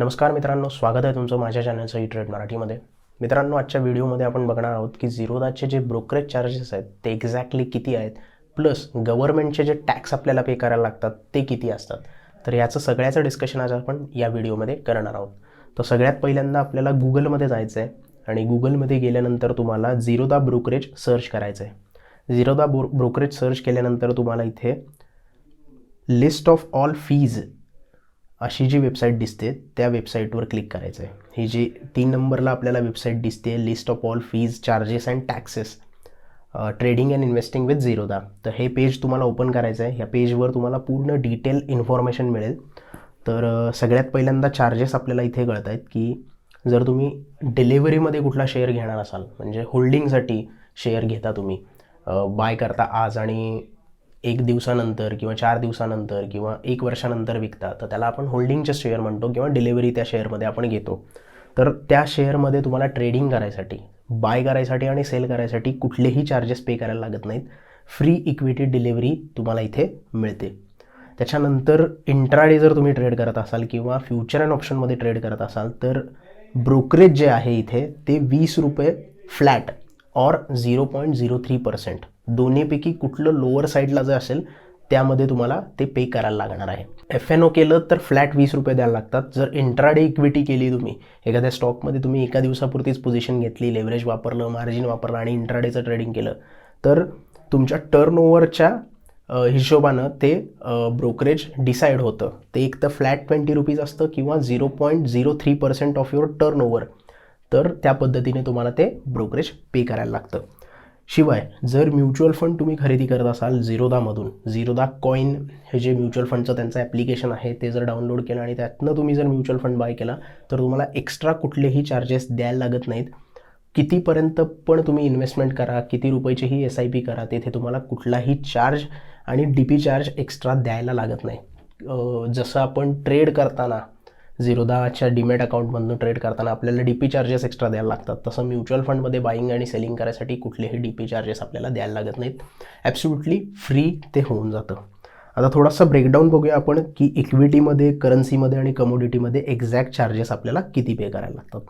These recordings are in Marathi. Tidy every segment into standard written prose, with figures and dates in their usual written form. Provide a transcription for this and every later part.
नमस्कार मित्रांनो, स्वागत आहे तुमचं माझ्या चॅनलचं ई ट्रेड मराठीमध्ये. मित्रांनो, आजच्या व्हिडिओमध्ये आपण बघणार आहोत की झिरोदाचे जे ब्रोकरेज चार्जेस आहेत ते एक्झॅक्टली किती आहेत, प्लस गव्हर्नमेंटचे जे टॅक्स आपल्याला पे करायला लागतात ते किती असतात. तर याचं सगळ्याचं डिस्कशन आज आपण या व्हिडिओमध्ये करणार आहोत. तर सगळ्यात पहिल्यांदा आपल्याला गुगलमध्ये जायचं आहे आणि गुगलमध्ये गेल्यानंतर तुम्हाला झिरोदा ब्रोकरेज सर्च करायचं आहे. झिरोदा ब्रोकरेज सर्च केल्यानंतर तुम्हाला इथे लिस्ट ऑफ ऑल फीज अशी जी वेबसाईट दिसते त्या वेबसाईटवर क्लिक करायचं आहे. ही जी 3 नंबरला आपल्याला वेबसाईट दिसते, list of all fees, charges and taxes, trading and investing with Zerodha. तर हे पेज तुम्हाला ओपन करायचं आहे. ह्या पेजवर तुम्हाला पूर्ण डिटेल इन्फॉर्मेशन मिळेल. तर सगळ्यात पहिल्यांदा चार्जेस आपल्याला इथे कळत आहेत की जर तुम्ही डिलिव्हरीमध्ये कुठला शेअर घेणार असाल, म्हणजे होल्डिंगसाठी शेअर घेता तुम्ही, बाय करता आज आणि 1 दिवसानंतर किंवा 4 दिवसानंतर किंवा 1 वर्षानंतर विकता, तर त्याला आपण होल्डिंगचे शेअर म्हणतो किंवा डिलिव्हरी त्या शेअरमध्ये आपण घेतो. तर त्या शेअरमध्ये तुम्हाला ट्रेडिंग करायसाठी, बाय करायसाठी आणि सेल करायसाठी कुठलेही चार्जेस पे करायला लागत नाहीत. फ्री इक्विटी डिलिव्हरी तुम्हाला इथे मिळते. त्याच्यानंतर इंट्राडे जर तुम्ही ट्रेड करत असाल किंवा फ्युचर अँड ऑप्शनमध्ये ट्रेड करत असाल तर ब्रोकरेज जे आहे इथे ते ₹20 फ्लॅट और 0.03%, दोन्हीपैकी कुठलं लोअर साईडला जे असेल त्यामध्ये तुम्हाला ते पे करायला लागणार आहे. FNO केलं तर फ्लॅट ₹20 द्यायला लागतात. जर इंट्राडे इक्विटी केली, तुम्ही एखाद्या स्टॉकमध्ये तुम्ही एका दिवसापुरतीच पोझिशन घेतली, लेव्हरेज वापरलं, मार्जिन वापरलं आणि इंट्राडेचं ट्रेडिंग केलं, तर तुमच्या टर्नओव्हरच्या हिशोबानं ते ब्रोकरेज डिसाईड होतं. ते एक तर फ्लॅट ₹20 असतं किंवा 0.03% ऑफ युअर टर्नओव्हर. तर त्या पद्धतीने तुम्हाला ते ब्रोकरेज पे करायला लागतं. शिवाय जर म्युच्युअल फंड तुम्ही खरेदी करत असाल झिरोदामधून, झिरोदा कॉइन हे जे म्युच्युअल फंडचं त्यांचं ॲप्लिकेशन आहे ते जर डाउनलोड केलं आणि त्यातनं तुम्ही जर म्युच्युअल फंड बाय केला तर तुम्हाला एक्स्ट्रा कुठलेही चार्जेस द्यायला लागत नाहीत. कितीपर्यंत पण तुम्ही इन्व्हेस्टमेंट करा, किती रुपयाचीही SIP करा, तेथे तुम्हाला कुठलाही चार्ज आणि DP चार्ज एक्स्ट्रा द्यायला लागत नाही. जसं आपण ट्रेड करताना झिरोदाच्या डीमॅट अकाउंटमधून ट्रेड करताना आपल्याला DP चार्जेस एक्स्ट्रा द्यायला लागतात, तसं म्युच्युअल फंडमध्ये बाईंग आणि सेलिंग करायसाठी कुठलेही DP चार्जेस आपल्याला द्यायला लागत नाहीत. ॲब्सोल्युटली फ्री ते होऊन जातं. आता थोडासा ब्रेकडाऊन बघूया आपण की इक्विटीमध्ये, करन्सीमध्ये आणि कमोडिटीमध्ये एक्झॅक्ट चार्जेस आपल्याला किती पे करायला लागतात.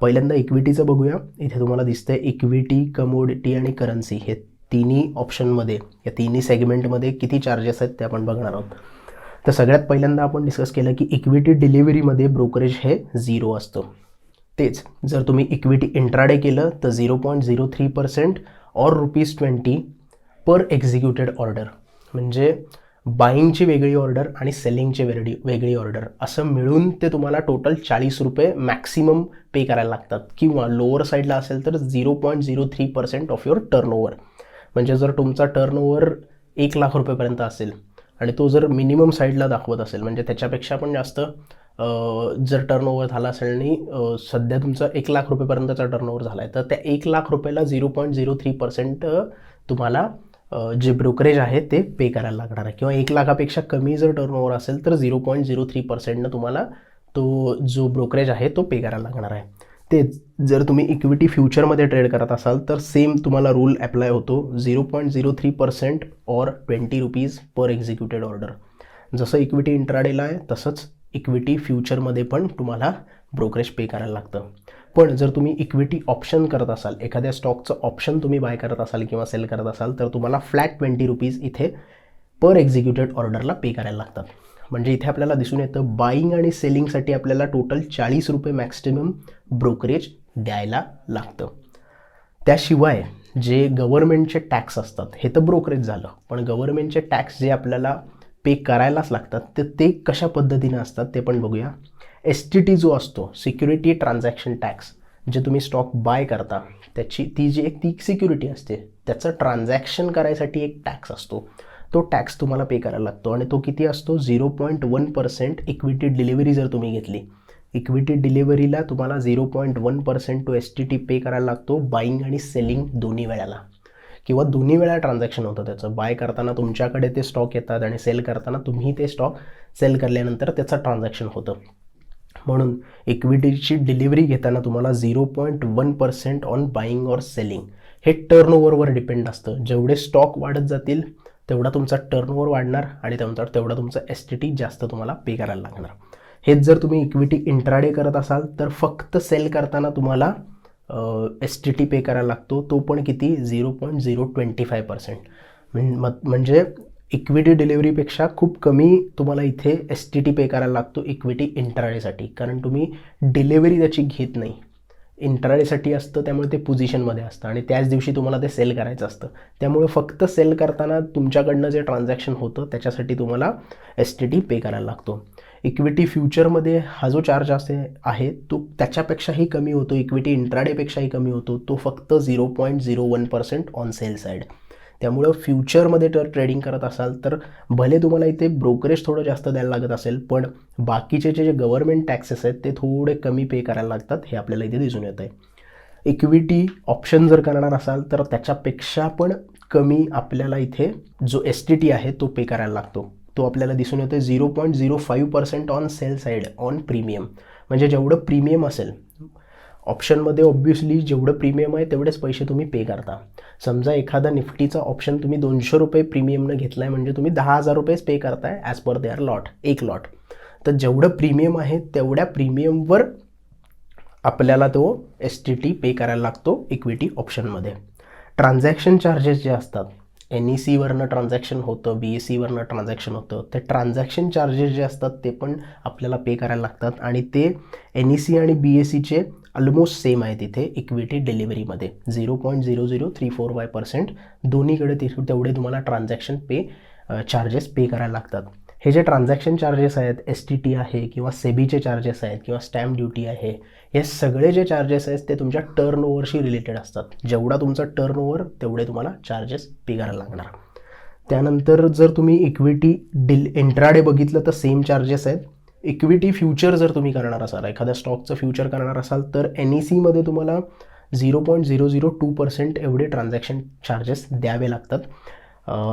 पहिल्यांदा इक्विटीचं बघूया. इथे तुम्हाला दिसतंय इक्विटी, कमोडिटी आणि करन्सी हे तिन्ही ऑप्शनमध्ये, या तिन्ही सेगमेंटमध्ये किती चार्जेस आहेत ते आपण बघणार आहोत. तर सगळ्यात पहिल्यांदा आपण डिस्कस केलं की इक्विटी डिलिव्हरीमध्ये ब्रोकरेज हे 0 असतं. तेच जर तुम्ही इक्विटी इंट्राडे केलं तर 0.03% और ₹20 पर एक्झिक्युटेड ऑर्डर, म्हणजे बाईंगची वेगळी ऑर्डर आणि सेलिंगची वेगळी ऑर्डर असं मिळून ते तुम्हाला टोटल ₹40 मॅक्सिमम पे करायला लागतात. किंवा लोअर साईडला असेल तर 0.03% ऑफ युअर टर्नओव्हर, म्हणजे जर तुमचा टर्नओव्हर ₹1,00,000 असेल आणि तो जर मिनिमम साईडला दाखवत असेल, म्हणजे त्याच्यापेक्षा पण जास्त जर टर्नओव्हर झाला असेल आणि सध्या तुमचा ₹1,00,000 टर्नओव्हर झाला आहे, तर त्या ₹1,00,000 0.03% तुम्हाला जे ब्रोकरेज आहे ते पे करायला लागणार आहे. किंवा 1,00,000पेक्षा कमी जर टर्नओव्हर असेल तर 0.03%नं तुम्हाला तो जो ब्रोकरेज आहे तो पे करायला लागणार आहे. ते जर तुम्ही इक्विटी फ्युचरमध्ये ट्रेड करत असाल तर सेम तुम्हाला रूल अप्लाय होतो, 0.03% और ₹20 पर एक्झिक्युटेड ऑर्डर. जसं इक्विटी इंट्राडेला आहे तसंच इक्विटी फ्युचरमध्ये पण तुम्हाला ब्रोकरेज पे करायला लागतं. पण जर तुम्ही इक्विटी ऑप्शन करत असाल, एखाद्या स्टॉकचं ऑप्शन तुम्ही बाय करत असाल किंवा सेल करत असाल, तर तुम्हाला फ्लॅट ₹20 इथे पर एक्झिक्युटेड ऑर्डरला पे करायला लागतात. म्हणजे इथे आपल्याला दिसून येतं बाईंग आणि सेलिंगसाठी आपल्याला टोटल ₹40 मॅक्सिमम ब्रोकरेज द्यायला लागतं. त्याशिवाय जे गव्हर्नमेंटचे टॅक्स असतात, हे तर ब्रोकरेज झालं, पण गव्हर्नमेंटचे टॅक्स जे आपल्याला पे करायलाच लागतात तर ते कशा पद्धतीने असतात ते पण बघूया. STT जो असतो, सिक्युरिटी ट्रान्झॅक्शन टॅक्स, जे तुम्ही स्टॉक बाय करता त्याची ती जी ती सिक्युरिटी असते, त्याचं ट्रान्झॅक्शन करायसाठी एक टॅक्स असतो. तो टॅक्स तुम्हाला पे करायला लागतो आणि तो किती असतो? 0.1%. इक्विटी डिलिव्हरी जर तुम्ही घेतली, इक्विटी डिलिव्हरीला तुम्हाला 0.1% तो STT पे करायला लागतो, बाईंग आणि सेलिंग दोन्ही वेळाला, किंवा दोन्ही वेळा ट्रान्झॅक्शन होतं त्याचं. बाय करताना तुमच्याकडे ते स्टॉक येतात आणि सेल करताना तुम्ही ते स्टॉक सेल करल्यानंतर त्याचं ट्रान्झॅक्शन होतं. म्हणून इक्विटीची डिलिव्हरी घेताना तुम्हाला 0.1% ऑन बाईंग और सेलिंग. हे टर्नओव्हरवर डिपेंड असतं. जेवढे स्टॉक वाढत जातील तेवढा तुमचा टर्नओव्हर वाढणार आणि तेवढा तुमचा STT जास्त तुम्हाला पे करायला लागणार. हेच जर तुम्ही इक्विटी इंट्राडे करत असाल तर फक्त सेल करताना तुम्हाला STT पे करायला लागतो, तो पण किती 0.025%. म्हणजे इक्विटी डिलिव्हरीपेक्षा खूप कमी तुम्हाला इथे STT पे करायला लागतो इक्विटी इंट्राडेसाठी, कारण तुम्ही डिलिव्हरी त्याची घेत नाही. इंट्राडेसाठी असतं त्यामुळे ते पोझिशनमध्ये असतं आणि त्याच दिवशी तुम्हाला ते सेल करायचं असतं. त्यामुळे फक्त सेल करताना तुमच्याकडनं जे ट्रान्झॅक्शन होतं त्याच्यासाठी तुम्हाला STT पे करायला लागतो. इक्विटी फ्युचरमध्ये हा जो चार्ज आहे तो त्याच्यापेक्षाही कमी होतो, इक्विटी इंट्राडेपेक्षाही कमी होतो, तो फक्त 0.01% ऑन सेल साईड. त्यामुळं फ्युचरमध्ये जर ट्रेडिंग करत असाल तर भले तुम्हाला इथे ब्रोकरेज थोडं जास्त द्यायला लागत असेल, पण बाकीचे जे गव्हर्नमेंट टॅक्सेस आहेत ते थोडे कमी पे करायला लागतात, हे आपल्याला इथे दिसून येतं आहे. इक्विटी ऑप्शन जर करणार असाल तर त्याच्यापेक्षा पण कमी आपल्याला इथे जो STT आहे तो पे करायला लागतो. तो आपल्याला दिसून येतो 0.05% on sell side on premium. म्हणजे जेवढं प्रीमियम असेल ऑप्शनमध्ये ऑब्व्हियसली जेवढं प्रीमियम आहे तेवढेच पैसे तुम्ही पे करता. समजा एखादा निफ्टीचा ऑप्शन तुम्ही 200 रुपये प्रीमियमनं घेतला आहे म्हणजे तुम्ही 10,000 रुपयेच पे करताय ॲज पर देअर लॉट, एक लॉट. तर जेवढं प्रीमियम आहे तेवढ्या प्रीमियमवर आपल्याला तो STT पे करायला लागतो इक्विटी ऑप्शनमध्ये. ट्रान्झॅक्शन चार्जेस जे असतात, NECवरनं ट्रान्झॅक्शन होतं, BSEवरनं ट्रान्झॅक्शन होतं, ते ट्रान्झॅक्शन चार्जेस जे असतात ते पण आपल्याला पे करायला लागतात आणि ते NEC आणि BSEचे ऑलमोस्ट सेम आहे तिथे इक्विटी डिलिव्हरीमध्ये 0.0034% दोन्हीकडे तेवढे तुम्हाला ट्रान्झॅक्शन पे चार्जेस पे करायला लागतात. हे जे ट्रान्झॅक्शन चार्जेस आहेत, STT आहे किंवा सेबीचे चार्जेस आहेत किंवा स्टॅम्प ड्युटी आहे, हे सगळे जे चार्जेस आहेत ते तुमच्या टर्नओव्हरशी रिलेटेड असतात. जेवढा तुमचा टर्नओव्हर तेवढे तुम्हाला चार्जेस पे करायला लागणार. त्यानंतर जर तुम्ही इक्विटी इंट्राडे बघितलं तर सेम चार्जेस आहेत. इक्विटी फ्युचर जर तुम्ही करणार असाल, एखाद्या स्टॉकचं फ्युचर करणार असाल तर NECमध्ये तुम्हाला 0.002% एवढे ट्रान्झॅक्शन चार्जेस द्यावे लागतात.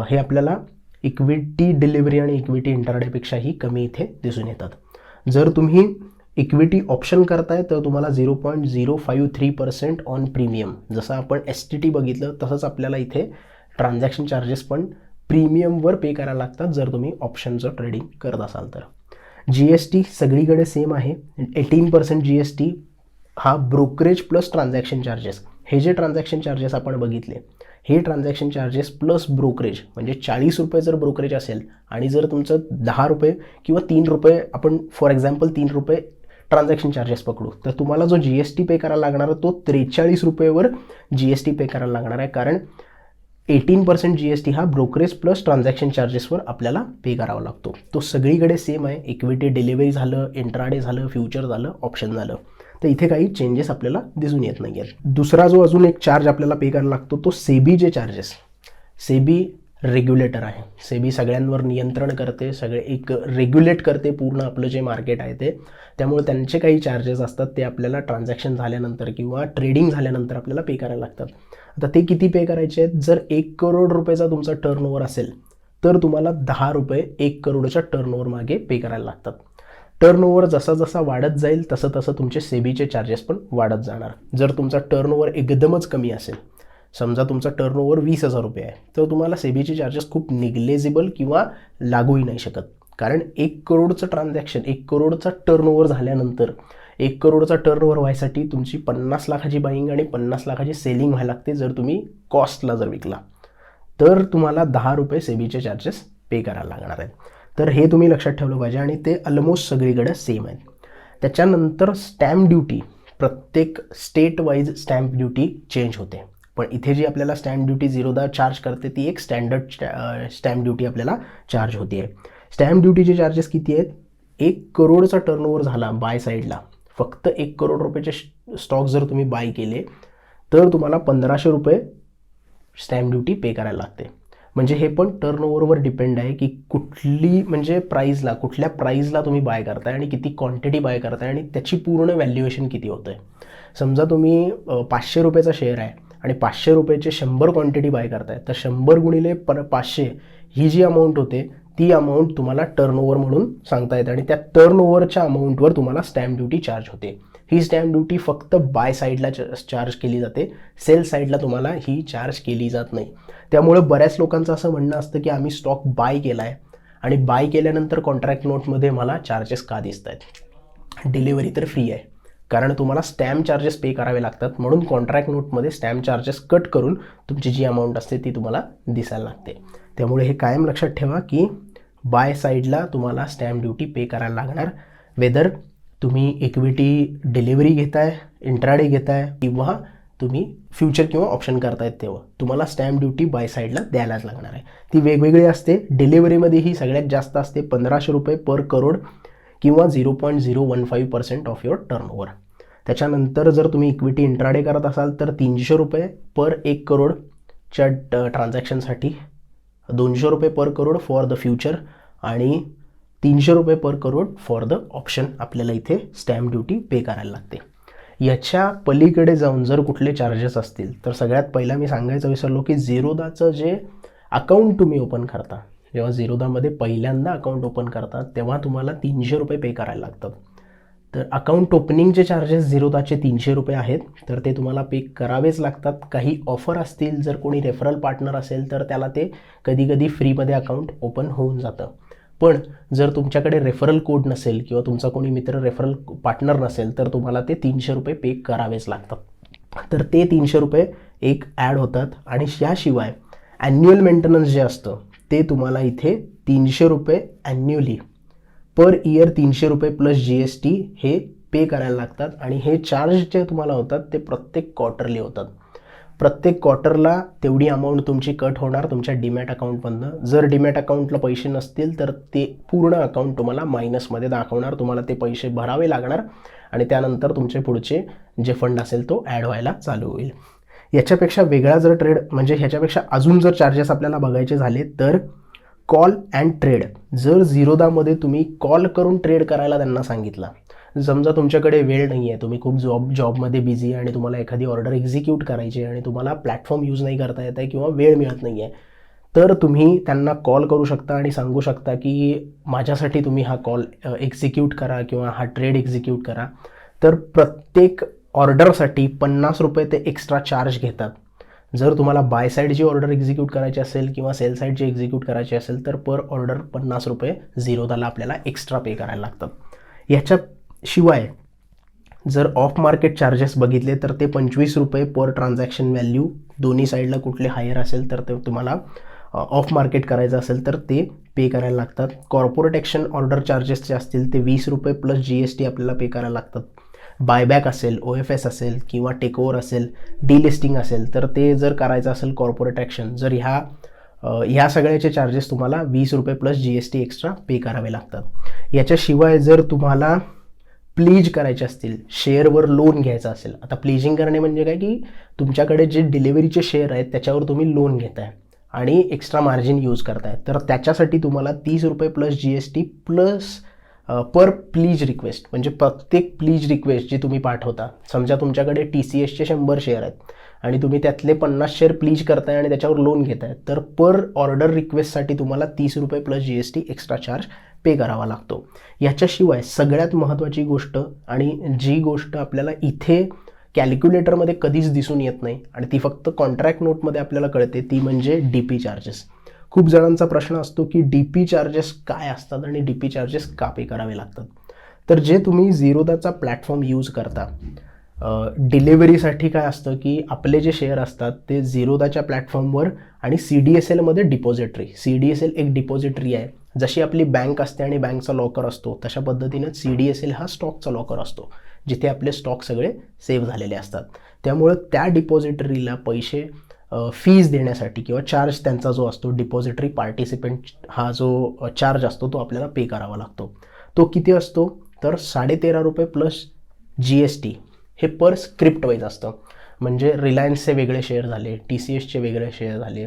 हे आपल्याला इक्विटी डिलिव्हरी आणि इक्विटी इंट्राडेपेक्षाही कमी इथे दिसून येतात. जर तुम्ही इक्विटी ऑप्शन करताय तर तुम्हाला 0.053% ऑन प्रीमियम, जसं आपण STT बघितलं तसंच आपल्याला इथे ट्रान्झॅक्शन चार्जेस पण प्रीमियमवर पे करायला लागतात जर तुम्ही ऑप्शनचं ट्रेडिंग करत असाल तर. GST सगळीकडे सेम आहे, 18% GST हा ब्रोकरेज प्लस ट्रान्झॅक्शन चार्जेस. हे जे ट्रान्झॅक्शन चार्जेस आपण बघितले हे ट्रान्झॅक्शन चार्जेस प्लस ब्रोकरेज, म्हणजे 40 रुपये जर ब्रोकरेज असेल आणि जर तुमचं 10 रुपये किंवा 3 रुपये, आपण फॉर एक्झाम्पल 3 रुपये ट्रान्झॅक्शन चार्जेस पकडू, तर तुम्हाला जो GST पे करायला लागणार आहे तो 43 रुपयेवर GST पे करायला लागणार आहे, कारण 18% GST हा ब्रोकरेज प्लस ट्रान्झॅक्शन चार्जेसवर आपल्याला पे करावा लागतो. तो सगळीकडे सेम आहे, इक्विटी डिलिव्हरी झालं, इंट्राडे झालं, फ्युचर झालं, ऑप्शन झालं, तर इथे काही चेंजेस आपल्याला दिसून येत नाही आहेत. दुसरा जो अजून एक चार्ज आपल्याला पे करायला लागतो तो सेबीचे चार्जेस. सेबी रेग्युलेटर आहे, सेबी सगळ्यांवर नियंत्रण करते, सगळे एक रेग्युलेट करते पूर्ण आपलं जे मार्केट आहे ते. त्यामुळे त्यांचे काही चार्जेस असतात ते आपल्याला ट्रान्झॅक्शन झाल्यानंतर किंवा ट्रेडिंग झाल्यानंतर आपल्याला पे करायला लागतात. आता ते किती पे करायचे आहेत? जर 1 करोड रुपयेचा तुमचा टर्नओव्हर असेल तर तुम्हाला 10 रुपये 1 करोडच्या टर्नओव्हर मागे पे करायला लागतात. टर्नओव्हर जसा जसा वाढत जाईल तसं तसं तुमचे सेबीचे चार्जेस पण वाढत जाणार. जर तुमचा टर्नओव्हर एकदमच कमी असेल, समजा तुमचा टर्नओव्हर 20,000 रुपये आहे, तर तुम्हाला सेबीचे चार्जेस खूप निग्लेजिबल किंवा लागूही नाही शकत, कारण 1 करोडचं ट्रान्झॅक्शन, 1 करोडचा टर्नओव्हर झाल्यानंतर 1 करोडचा टर्नओव्हर व्हायसाठी तुमची 50 लाखाची बाईंग आणि 50 लाखाची सेलिंग व्हायला लागते. जर तुम्ही कॉस्टला जर विकला तर तुम्हाला 10 रुपये सेबीचे चार्जेस पे करायला लागणार आहेत. तर हे तुम्ही लक्षात ठेवलं पाहिजे आणि ते ऑलमोस्ट सगळीकडे सेम आहेत. त्याच्यानंतर स्टॅम्प ड्युटी, प्रत्येक state wise stamp duty change होते, पण इथे जी आपल्याला स्टॅम्प ड्युटी 0 चार्ज करते ती एक स्टँडर्ड स्टॅम्प ड्युटी आपल्याला चार्ज होती आहे. स्टॅम्प ड्युटीचे चार्जेस किती आहेत? 1 करोडचा टर्नओव्हर झाला बाय साईडला, फक्त 1 करोड रुपयाचे स्टॉक जर तुम्ही बाय केले तर तुम्हाला 1500 रुपये स्टॅम्प ड्युटी पे करायला लागते. म्हणजे हे पण टर्नओव्हरवर डिपेंड आहे की कुठली म्हणजे प्राईजला, कुठल्या प्राईजला तुम्ही बाय करताय आणि किती क्वांटिटी बाय करताय आणि त्याची पूर्ण व्हॅल्युएशन किती होतं आहे. समजा तुम्ही 500 रुपयाचा शेअर आहे आणि 500 रुपयाचे 100 क्वांटिटी बाय करताय, तर 100 गुणिले 500 ही जी अमाऊंट होते ती अमाऊंट तुम्हाला टर्नओव्हर म्हणून सांगता येते आणि त्या टर्नओव्हरच्या अमाऊंटवर तुम्हाला स्टॅम्प ड्युटी चार्ज होते. ही स्टॅम्प ड्युटी फक्त बाय साईडला चार्ज केली जाते, सेल साईडला तुम्हाला ही चार्ज केली जात नाही. त्यामुळे बऱ्याच लोकांचं असं म्हणणं असतं की आम्ही स्टॉक बाय केला आहे आणि बाय केल्यानंतर कॉन्ट्रॅक्ट नोटमध्ये मला चार्जेस का दिसत आहेत. डिलिव्हरी तर फ्री आहे, कारण तुम्हाला स्टॅम्प चार्जेस पे करावे लागतात, म्हणून कॉन्ट्रॅक्ट नोटमध्ये स्टॅम्प चार्जेस कट करून तुमची जी अमाऊंट असते ती तुम्हाला दिसायला लागते. त्यामुळे हे कायम लक्षात ठेवा की बाय साईडला तुम्हाला स्टॅम्प ड्युटी पे करायला लागणार, वेदर तुम्ही इक्विटी डिलिव्हरी घेताय, इंट्राडे घेताय किंवा तुम्ही फ्युचर किंवा ऑप्शन करतायत, तेव्हा तुम्हाला स्टॅम्प ड्युटी बाय साईडला द्यायलाच लागणार आहे. ती वेगवेगळी असते. डिलिव्हरीमध्ये ही सगळ्यात जास्त असते, 1500 रुपये पर करोड किंवा 0.015% ऑफ युअर टर्नओव्हर. त्याच्यानंतर जर तुम्ही इक्विटी इंट्राडे करत असाल तर 300 रुपये पर 1 करोडच्या ट्रान्झॅक्शनसाठी, 200 रुपये पर करोड फॉर द फ्युचर आणि 300 रुपये पर करोड फॉर द ऑप्शन आपल्याला इथे स्टॅम्प ड्युटी पे करायला लागते. याच्या पलीकडे जाऊन जर कुठले चार्जेस असतील तर सगळ्यात पहिला मी सांगायचं विसरलो की झिरोदाचं जे अकाउंट तुम्ही ओपन करता, जेव्हा झिरोदामध्ये पहिल्यांदा अकाउंट ओपन करतात तेव्हा तुम्हाला 300 रुपये पे करायला लागतात. तर अकाउंट ओपनिंगचे चार्जेस झिरोदाचे 300 रुपये आहेत, तर ते तुम्हाला पे करावेच लागतात. काही ऑफर असतील, जर कोणी रेफरल पार्टनर असेल तर त्याला ते कधी कधी फ्रीमध्ये अकाउंट ओपन होऊन जातं. पण जर तुमच्याकडे रेफरल कोड नसेल किंवा तुमचा कोणी मित्र रेफरल पार्टनर नसेल तर तुम्हाला ते 300 रुपये पे करावेच लागतात. तर ते 300 रुपये एक ॲड होतात. आणि याशिवाय ॲन्युअल मेंटेनन्स जे असतं ते तुम्हाला इथे 300 रुपये ॲन्युअली पर इयर, 300 रुपये प्लस GST हे पे करायला लागतात. आणि हे चार्ज जे तुम्हाला होतात ते प्रत्येक क्वार्टरली होतात. प्रत्येक क्वार्टरला तेवढी अमाऊंट तुमची कट होणार तुमच्या डीमॅट अकाउंटमधनं. जर डीमॅट अकाउंटला पैसे नसतील तर ते पूर्ण अकाउंट तुम्हाला मायनसमध्ये दाखवणार, तुम्हाला ते पैसे भरावे लागणार आणि त्यानंतर तुमचे पुढचे जे फंड असेल तो ॲड व्हायला चालू होईल. याच्यापेक्षा वेगळा जर ट्रेड, म्हणजे ह्याच्यापेक्षा अजून जर चार्जेस आपल्याला बघायचे झाले तर कॉल अँड ट्रेड. जर झिरोदामध्ये तुम्ही कॉल करून ट्रेड करायला त्यांना सांगितला, समजा तुमच्याकडे वेळ नाही आहे, तुम्ही खूप जॉबमध्ये बिझी आहे आणि तुम्हाला एखादी ऑर्डर एक्झिक्यूट करायची आहे आणि तुम्हाला प्लॅटफॉर्म यूज नाही करता येत आहे किंवा वेळ मिळत नाही आहे, तर तुम्ही त्यांना कॉल करू शकता आणि सांगू शकता की माझ्यासाठी तुम्ही हा कॉल एक्झिक्यूट करा किंवा हा ट्रेड एक्झिक्यूट करा. तर प्रत्येक ऑर्डरसाठी 50 रुपये ते एक्स्ट्रा चार्ज घेतात. जर तुम्हाला बाय साईडची ऑर्डर एक्झिक्यूट करायची असेल किंवा सेल साईडची एक्झिक्यूट करायची असेल तर पर ऑर्डर 50 रुपये झिरोदाला आपल्याला एक्स्ट्रा पे करायला लागतात. याच्याशिवाय जर ऑफ मार्केट चार्जेस बघितले तर ते 25 रुपये पर ट्रान्झॅक्शन व्हॅल्यू, दोन्ही साईडला कुठले हायर असेल तर ते तुम्हाला ऑफ मार्केट करायचं असेल तर ते पे करायला लागतात. कॉर्पोरेट ॲक्शन ऑर्डर चार्जेस जे असतील ते 20 रुपये प्लस GST आपल्याला पे करायला लागतात. बायबॅक असेल, OFS असेल किंवा टेकओव्हर असेल, डिलिस्टिंग असेल तर ते जर करायचं असेल कॉर्पोरेट ॲक्शन, जर ह्या सगळ्याचे चार्जेस तुम्हाला 20 रुपये प्लस GST एक्स्ट्रा पे करावे लागतात. याच्याशिवाय जर तुम्हाला प्लीज करायचे असतील, शेअरवर लोन घ्यायचं असेल, आता प्लीजिंग करणे म्हणजे काय की तुमच्याकडे जे डिलिव्हरीचे शेअर आहेत त्याच्यावर तुम्ही लोन घेताय आणि एक्स्ट्रा मार्जिन यूज करताय, तर त्याच्यासाठी तुम्हाला 30 रुपये plus GST plus per please request, म्हणजे प्रत्येक प्लीज रिक्वेस्ट जी तुम्ही पाठवता, समजा तुमच्याकडे TCSचे 100 शेअर आहेत आणि तुम्ही त्यातले 50 शेअर प्लीज करताय आणि त्याच्यावर लोन घेताय, तर पर ऑर्डर रिक्वेस्टसाठी तुम्हाला 30 रुपये प्लस GST एक्स्ट्रा चार्ज पे करावा लागतो. याच्याशिवाय सगळ्यात महत्त्वाची गोष्ट आणि जी गोष्ट आपल्याला इथे कॅल्क्युलेटरमध्ये कधीच दिसून येत नाही आणि ती फक्त कॉन्ट्रॅक्ट नोटमध्ये आपल्याला कळते, ती म्हणजे DP चार्जेस. खूप जणांचा प्रश्न असतो की DP चार्जेस काय असतात आणि DP चार्जेस का पे करावे लागतात. तर जे तुम्ही झिरोदाचा प्लॅटफॉर्म यूज करता, डिलिव्हरीसाठी काय असतं की आपले जे शेअर असतात ते झिरोदाच्या प्लॅटफॉर्मवर आणि CDSLमध्ये डिपॉझिटरी, CDSL एक डिपॉझिटरी आहे. जशी आपली बँक असते आणि बँकचा लॉकर असतो तशा पद्धतीनं CDSL हा स्टॉकचा लॉकर असतो, जिथे आपले स्टॉक सगळे सेव्ह झालेले असतात. त्यामुळं त्या डिपॉझिटरीला पैसे फीज देण्यासाठी किंवा चार्ज त्यांचा जो असतो, डिपॉझिटरी पार्टिसिपेंट हा जो चार्ज असतो तो आपल्याला पे करावा लागतो. तो किती असतो तर 13.5 रुपये प्लस GST हे पर स्क्रिप्ट वाईज असतं. म्हणजे रिलायन्सचे वेगळे शेअर झाले, TCSचे वेगळे शेअर झाले,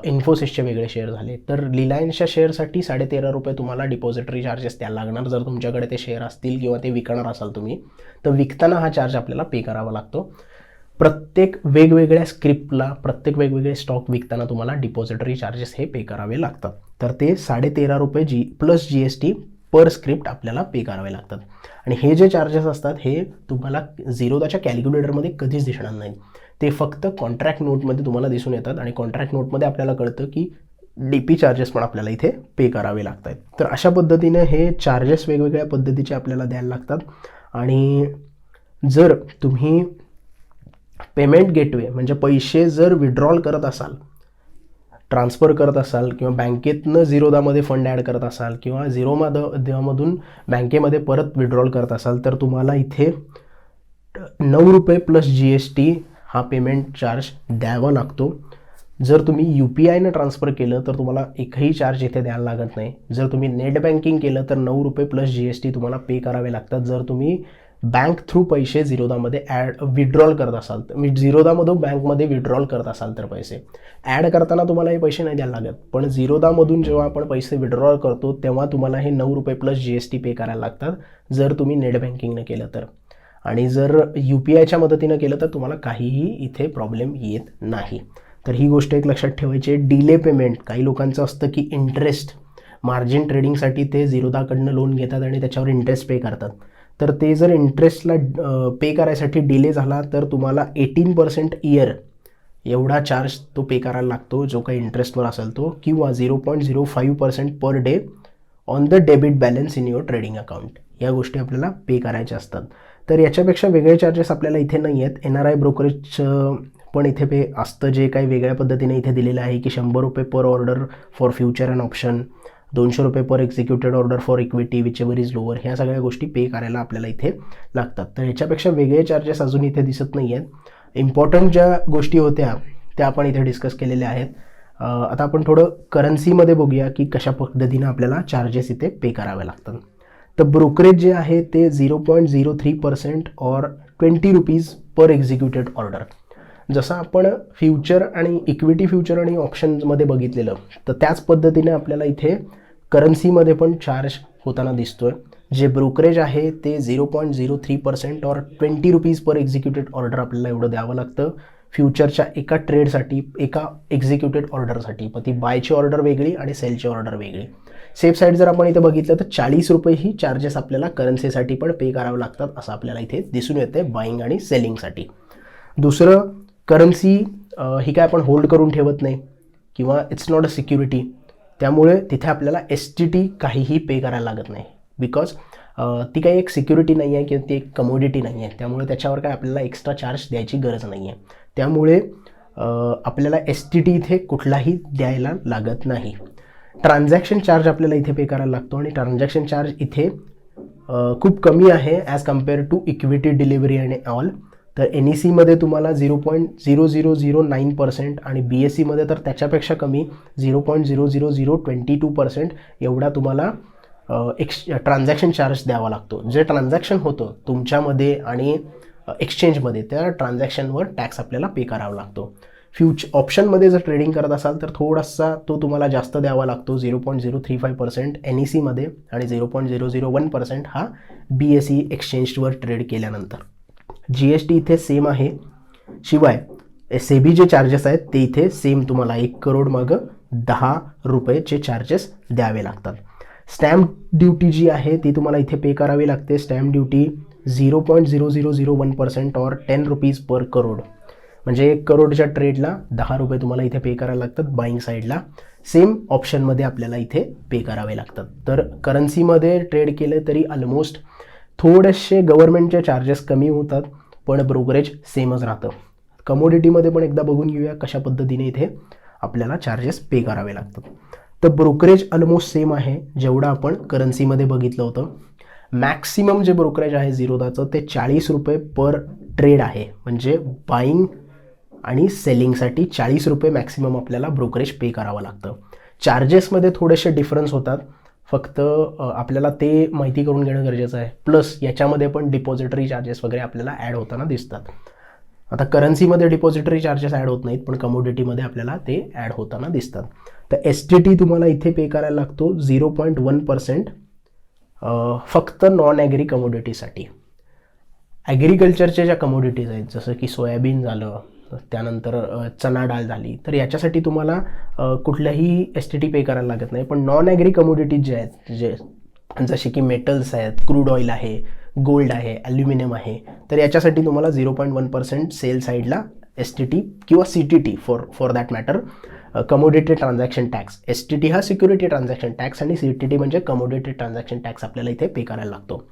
इन्फोसिसचे वेगळे शेअर झाले, तर रिलायन्सच्या शेअरसाठी 13.5 रुपये तुम्हाला डिपॉझिटरी चार्जेस द्यायला लागणार. जर तुमच्याकडे ते शेअर असतील किंवा ते विकणार असाल तुम्ही, तर विकताना हा चार्ज आपल्याला पे करावा लागतो. प्रत्येक वेगवेगळ्या स्क्रिप्टला, प्रत्येक वेगवेगळे स्टॉक विकताना तुम्हाला डिपॉझिटरी चार्जेस हे पे करावे लागतात. तर ते 13.5 रुपये प्लस GST पर स्क्रिप्ट आपल्याला पे करावे लागतात. आणि हे जे चार्जेस असतात हे तुम्हाला झिरोदाच्या कॅल्क्युलेटरमध्ये कधीच दिसणार नाही, ते फक्त कॉन्ट्रॅक्ट नोटमध्ये तुम्हाला दिसून येतात. आणि कॉन्ट्रॅक्ट नोटमध्ये आपल्याला कळतं की DP चार्जेस पण आपल्याला इथे पे करावे लागत आहेत. तर अशा पद्धतीने हे चार्जेस वेगवेगळ्या पद्धतीचे आपल्याला द्यायला लागतात. आणि जर तुम्ही पेमेंट गेटवे म्हणजे पैसे जर विड्रॉल करत असाल, ट्रान्सफर करत असाल किंवा बँकेतनं झिरोदामध्ये फंड ॲड करत असाल किंवा झिरोमधून बँकेमध्ये परत विड्रॉल करत असाल तर तुम्हाला इथे 9 रुपये प्लस GST हा पेमेंट चार्ज द्यावा लागतो. जर तुम्ही UPIनं ट्रान्सफर केलं तर तुम्हाला एकही चार्ज इथे द्यायला लागत नाही. जर तुम्ही नेट बँकिंग केलं तर 9 रुपये प्लस GST तुम्हाला पे करावे लागतात. जर तुम्ही बँक थ्रू पैसे झिरोदामध्ये विड्रॉल करत असाल तर झिरोदामधून बँकमध्ये विड्रॉल करत असाल तर पैसे ॲड करताना तुम्हाला हे पैसे नाही द्यायला लागत. पण झिरोदामधून जेव्हा आपण पैसे विड्रॉल करतो तेव्हा तुम्हाला हे 9 रुपये प्लस GST पे करायला लागतात जर तुम्ही नेट बँकिंगनं केलं तर. आणि जर UPIच्या मदतीनं केलं तर तुम्हाला काहीही इथे प्रॉब्लेम येत नाही. तर ही गोष्ट एक लक्षात ठेवायची आहे. डिले पेमेंट काही लोकांचं असतं की इंटरेस्ट मार्जिन ट्रेडिंगसाठी ते झिरोदाकडनं लोन घेतात आणि त्याच्यावर इंटरेस्ट पे करतात. तर ते जर इंटरेस्टला पे करायसाठी डिले झाला तर तुम्हाला 18% इयर एवढा चार्ज तो पे करायला लागतो जो काही इंटरेस्टवर असेल तो, किंवा 0.05% per day on the debit balance in your trading account. या गोष्टी आपल्याला पे करायच्या असतात. तर याच्यापेक्षा वेगळे चार्जेस आपल्याला इथे नाही आहेत. NRI ब्रोकरेज पण इथे पे असतं जे काही वेगळ्या पद्धतीने इथे दिलेलं आहे की 100 रुपये per order for future and option, 200 रुपये per executed order for equity which ever is lower. ह्या सगळ्या गोष्टी पे करायला आपल्याला इथे लागतात. तर ह्याच्यापेक्षा वेगळे चार्जेस अजून इथे दिसत नाही आहेत. इम्पॉर्टंट ज्या गोष्टी होत्या त्या आपण इथे डिस्कस केलेल्या आहेत. आता आपण थोडं करन्सीमध्ये बघूया की कशा पद्धतीनं आपल्याला चार्जेस इथे पे करावे लागतात. तर ब्रोकरेज जे आहे ते 0.03% और 20 रुपीज पर एक्झिक्युटेड ऑर्डर. जसं आपण फ्युचर आणि इक्विटी फ्युचर आणि ऑप्शन्समध्ये बघितलेलं तर त्याच पद्धतीने आपल्याला इथे करन्सीमध्ये पण चार्ज होताना दिसतोय. जे ब्रोकरेज आहे ते 0.03% और 20 रुपीज पर एक्झिक्युटेड ऑर्डर आपल्याला एवढं द्यावं लागतं फ्युचरच्या एका ट्रेडसाठी, एका एक्झिक्युटेड ऑर्डरसाठी. मग ती बायची ऑर्डर वेगळी आणि सेलची ऑर्डर वेगळी. सेफ साईड जर आपण इथे बघितलं तर 40 रुपये ही चार्जेस आपल्याला करन्सीसाठी पण पे करावे लागतात असं आपल्याला इथे दिसून येते बाईंग आणि सेलिंगसाठी. दुसरं, करन्सी ही काय आपण होल्ड करून ठेवत नाही किंवा इट्स नॉट अ सिक्युरिटी. त्यामुळे तिथे आपल्याला STT काहीही पे करायला लागत नाही. बिकॉज ती काही एक सिक्युरिटी नाही आहे किंवा ती एक कमोडिटी नाही आहे. त्यामुळे त्याच्यावर काय आपल्याला एक्स्ट्रा चार्ज द्यायची गरज नाही आहे. त्यामुळे आपल्याला STT इथे कुठलाही द्यायला लागत नाही. ट्रान्झॅक्शन चार्ज आपल्याला इथे पे करायला लागतो आणि ट्रान्झॅक्शन चार्ज इथे खूप कमी आहे as compare to equity delivery आणि ऑल. तर NECमध्ये तुम्हाला 0.0009% आणि BSEमध्ये तर त्याच्यापेक्षा कमी 0.00022% एवढा तुम्हाला ट्रान्झॅक्शन चार्ज द्यावा लागतो. जे ट्रान्झॅक्शन होतं तुमच्यामध्ये आणि एक्सचेंजमध्ये त्या ट्रान्झॅक्शनवर टॅक्स आपल्याला पे करावा लागतो. ऑप्शनमध्ये जर ट्रेडिंग करत असाल तर थोडासा तो तुम्हाला जास्त द्यावा लागतो 0.035% NECमध्ये आणि 0.001% हा BSE एक्सचेंजवर ट्रेड केल्यानंतर. GST इथे सेम आहे. शिवाय SEBI जे चार्जेस आहेत ते इथे सेम तुम्हाला 1 करोड मागं 10 रुपयेचे चार्जेस द्यावे लागतात. स्टॅम्प ड्युटी जी आहे ती तुम्हाला इथे पे करावी लागते. स्टॅम्प ड्युटी 0.0001% और 10 रुपीज पर करोड. म्हणजे 1 करोडच्या ट्रेडला 10 रुपये तुम्हाला इथे पे करायला लागतात बाईंग साईडला. सेम ऑप्शनमध्ये आपल्याला इथे पे करावे लागतात. तर करन्सीमध्ये ट्रेड केले तरी ऑलमोस्ट थोडेसे गव्हर्नमेंटचे चार्जेस कमी होतात पण ब्रोकरेज सेमच राहतं. कमोडिटीमध्ये पण एकदा बघून घेऊया कशा पद्धतीने इथे आपल्याला चार्जेस पे करावे लागतात. तर ब्रोकरेज ऑलमोस्ट सेम आहे जेवढं आपण करन्सीमध्ये बघितलं होतं. मॅक्सिमम जे ब्रोकरेज आहे झिरोदाचं ते 40 रुपये पर ट्रेड आहे. म्हणजे बाईंग आणि सेलिंगसाठी 40 रुपये मॅक्सिमम आपल्याला ब्रोकरेज पे करावं लागतं. चार्जेसमध्ये थोडेसे डिफरन्स होतात. फक्त आपल्याला ते माहिती करून घेणं गरजेचं आहे. प्लस याच्यामध्ये पण डिपॉझिटरी चार्जेस वगैरे आपल्याला ॲड होताना दिसतात. आता करन्सीमध्ये डिपॉझिटरी चार्जेस ॲड होत नाहीत पण कमोडिटीमध्ये आपल्याला ते ॲड होताना दिसतात. तर STT तुम्हाला इथे पे करायला लागतो 0.1% फक्त नॉन ॲग्री कमोडिटीसाठी. ॲग्रिकल्चरच्या ज्या कमोडिटीज आहेत जसं की सोयाबीन झालं, त्यानंतर चणा डाळ झाली, तर याच्यासाठी तुम्हाला कुठल्याही STT पे करायला लागत नाही. पण नॉन ॲग्री कमोडिटीज जे आहेत जे जसे की मेटल्स आहेत, क्रूड ऑइल आहे, गोल्ड आहे, ॲल्युमिनियम आहे, तर याच्यासाठी तुम्हाला 0.1% सेल साईडला STT किंवा CTT for that matter, commodity transaction tax. STT हा सिक्युरिटी ट्रान्झॅक्शन टॅक्स आणि CTT म्हणजे कमोडिटी ट्रान्झॅक्शन टॅक्स आपल्याला इथे पे करायला लागतो.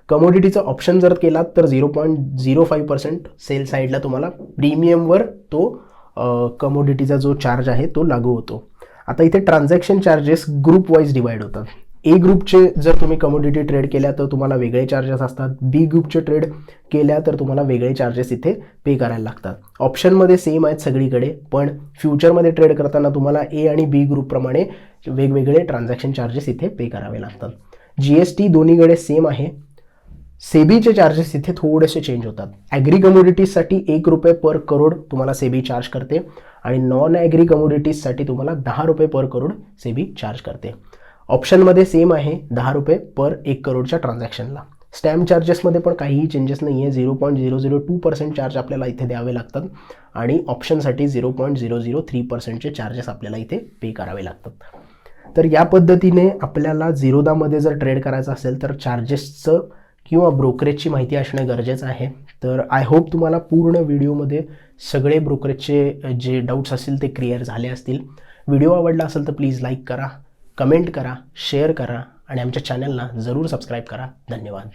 कमोडिटीचा ऑप्शन जर केलात तर 0.05% सेल साईडला तुम्हाला प्रीमियमवर तो कमोडिटीचा जो चार्ज आहे तो लागू होतो. आता इथे transaction charges group wise divide होतात. ए ग्रुपचे जर तुम्ही कमोडिटी ट्रेड केल्या तर तुम्हाला वेगळे चार्जेस असतात. बी ग्रुपचे ट्रेड केल्या तर तुम्हाला वेगळे चार्जेस इथे पे करायला लागतात. ऑप्शनमध्ये सेम आहेत सगळीकडे, पण फ्युचरमध्ये ट्रेड करताना तुम्हाला ए आणि बी ग्रुपप्रमाणे वेगवेगळे ट्रान्झॅक्शन चार्जेस इथे पे करावे लागतात. GST दोन्हीकडे सेम आहे. सेबीचे चार्जेस इथे थोडेसे चेंज होतात. ॲग्री कमोडिटीजसाठी ₹1 पर करोड तुम्हाला सेबी चार्ज करते आणि नॉन ॲग्री कमोडिटीजसाठी तुम्हाला ₹10 पर करोड सेबी चार्ज करते. ऑप्शनमध्ये सेम आहे, ₹10 पर 1 करोडच्या ट्रान्झॅक्शनला. स्टॅम्प चार्जेसमध्ये पण काहीही चेंजेस नाही आहे. 0.002% चार्ज आपल्याला इथे द्यावे लागतात आणि ऑप्शनसाठी 0.003%चे चार्जेस आपल्याला इथे पे करावे लागतात. तर या पद्धतीने आपल्याला झिरोदामध्ये जर ट्रेड करायचं असेल तर चार्जेसचं किंवा ब्रोकरेजची माहिती असणं गरजेचं आहे. तर आय होप तुम्हाला पूर्ण व्हिडिओमध्ये सगळे ब्रोकरेजचे जे डाऊट्स असतील ते क्लिअर झाले असतील. व्हिडिओ आवडला असेल तर प्लीज लाईक करा, कमेंट करा, शेअर करा आणि आमच्या चॅनलला जरूर सबस्क्राईब करा. धन्यवाद.